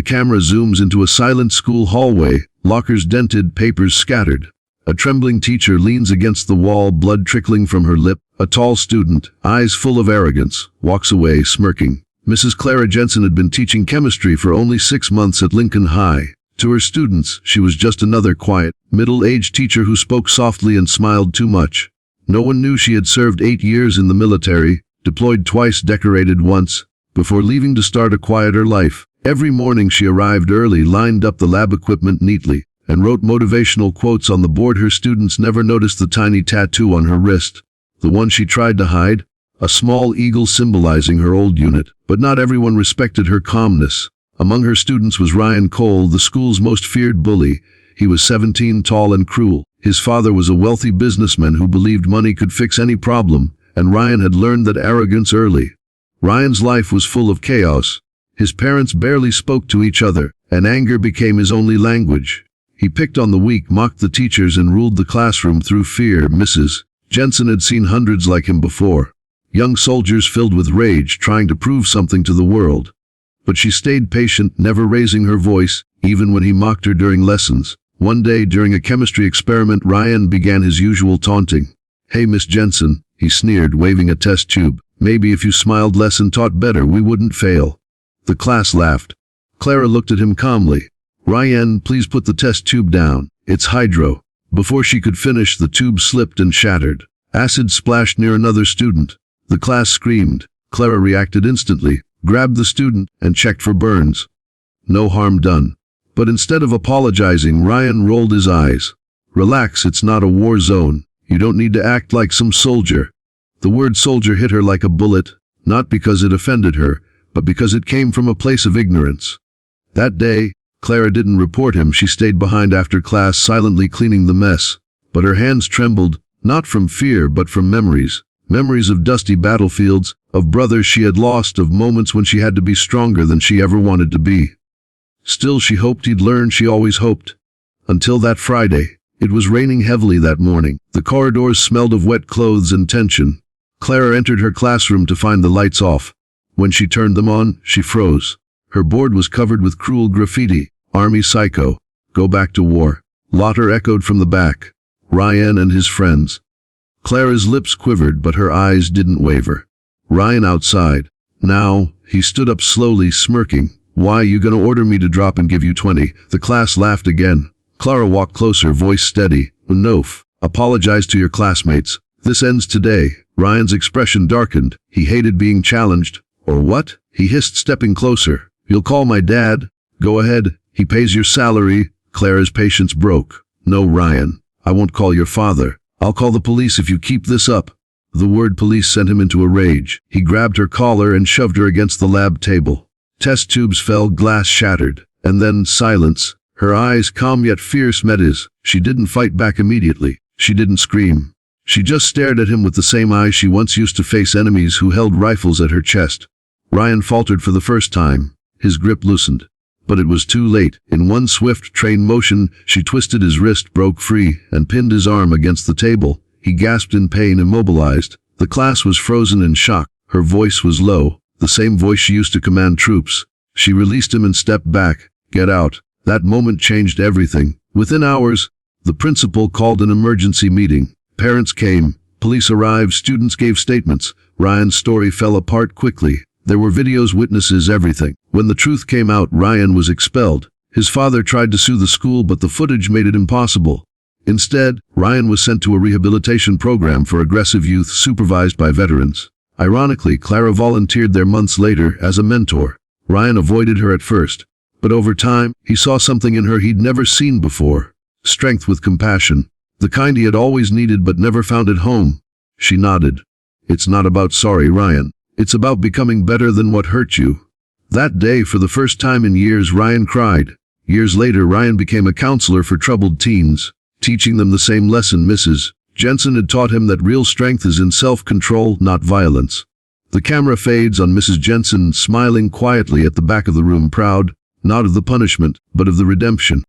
The camera zooms into a silent school hallway, lockers dented, papers scattered. A trembling teacher leans against the wall, blood trickling from her lip. A tall student, eyes full of arrogance, walks away smirking. Mrs. Clara Jensen had been teaching chemistry for only 6 months at Lincoln High. To her students, she was just another quiet, middle-aged teacher who spoke softly and smiled too much. No one knew she had served 8 years in the military, deployed twice, decorated once, before leaving to start a quieter life. Every morning she arrived early, lined up the lab equipment neatly, and wrote motivational quotes on the board. Her students never noticed the tiny tattoo on her wrist, the one she tried to hide, a small eagle symbolizing her old unit. But not everyone respected her calmness. Among her students was Ryan Cole, the school's most feared bully. He was 17, tall and cruel. His father was a wealthy businessman who believed money could fix any problem, and Ryan had learned that arrogance early. Ryan's life was full of chaos. His parents barely spoke to each other, and anger became his only language. He picked on the weak, mocked the teachers, and ruled the classroom through fear. Mrs. Jensen had seen hundreds like him before. Young soldiers filled with rage, trying to prove something to the world. But she stayed patient, never raising her voice, even when he mocked her during lessons. One day, during a chemistry experiment, Ryan began his usual taunting. "Hey, Miss Jensen," he sneered, waving a test tube. "Maybe if you smiled less and taught better, we wouldn't fail." The class laughed. Clara looked at him calmly. "Ryan, please put the test tube down. It's hydro." Before she could finish, the tube slipped and shattered. Acid splashed near another student. The class screamed. Clara reacted instantly, grabbed the student, and checked for burns. No harm done. But instead of apologizing, Ryan rolled his eyes. "Relax, it's not a war zone. You don't need to act like some soldier." The word soldier hit her like a bullet, not because it offended her, but because it came from a place of ignorance. That day, Clara didn't report him. She stayed behind after class, silently cleaning the mess. But her hands trembled, not from fear but from memories. Memories of dusty battlefields, of brothers she had lost, of moments when she had to be stronger than she ever wanted to be. Still, she hoped he'd learn. She always hoped. Until that Friday. It was raining heavily that morning. The corridors smelled of wet clothes and tension. Clara entered her classroom to find the lights off. When she turned them on, she froze. Her board was covered with cruel graffiti. "Army Psycho. Go back to war." Laughter echoed from the back. "Ryan and his friends." Clara's lips quivered, but her eyes didn't waver. Ryan outside. Now, he stood up slowly, smirking. "Why, you gonna order me to drop and give you 20? The class laughed again. Clara walked closer, voice steady. "Nof. Apologize to your classmates. This ends today." Ryan's expression darkened. He hated being challenged. "Or what?" he hissed, stepping closer. "You'll call my dad? Go ahead. He pays your salary." Clara's patience broke. "No, Ryan. I won't call your father. I'll call the police if you keep this up." The word police sent him into a rage. He grabbed her collar and shoved her against the lab table. Test tubes fell, glass shattered. And then silence. Her eyes, calm yet fierce, met his. She didn't fight back immediately. She didn't scream. She just stared at him with the same eyes she once used to face enemies who held rifles at her chest. Ryan faltered for the first time. His grip loosened. But it was too late. In one swift, trained motion, she twisted his wrist, broke free, and pinned his arm against the table. He gasped in pain, immobilized. The class was frozen in shock. Her voice was low, the same voice she used to command troops. She released him and stepped back. "Get out." That moment changed everything. Within hours, the principal called an emergency meeting. Parents came. Police arrived. Students gave statements. Ryan's story fell apart quickly. There were videos, witnesses, everything. When the truth came out, Ryan was expelled. His father tried to sue the school, but the footage made it impossible. Instead, Ryan was sent to a rehabilitation program for aggressive youth supervised by veterans. Ironically, Clara volunteered there months later as a mentor. Ryan avoided her at first, but over time, he saw something in her he'd never seen before. Strength with compassion. The kind he had always needed but never found at home. She nodded. "It's not about sorry, Ryan. It's about becoming better than what hurt you." That day, for the first time in years, Ryan cried. Years later, Ryan became a counselor for troubled teens, teaching them the same lesson Mrs. Jensen had taught him, that real strength is in self-control, not violence. The camera fades on Mrs. Jensen, smiling quietly at the back of the room, proud, not of the punishment, but of the redemption.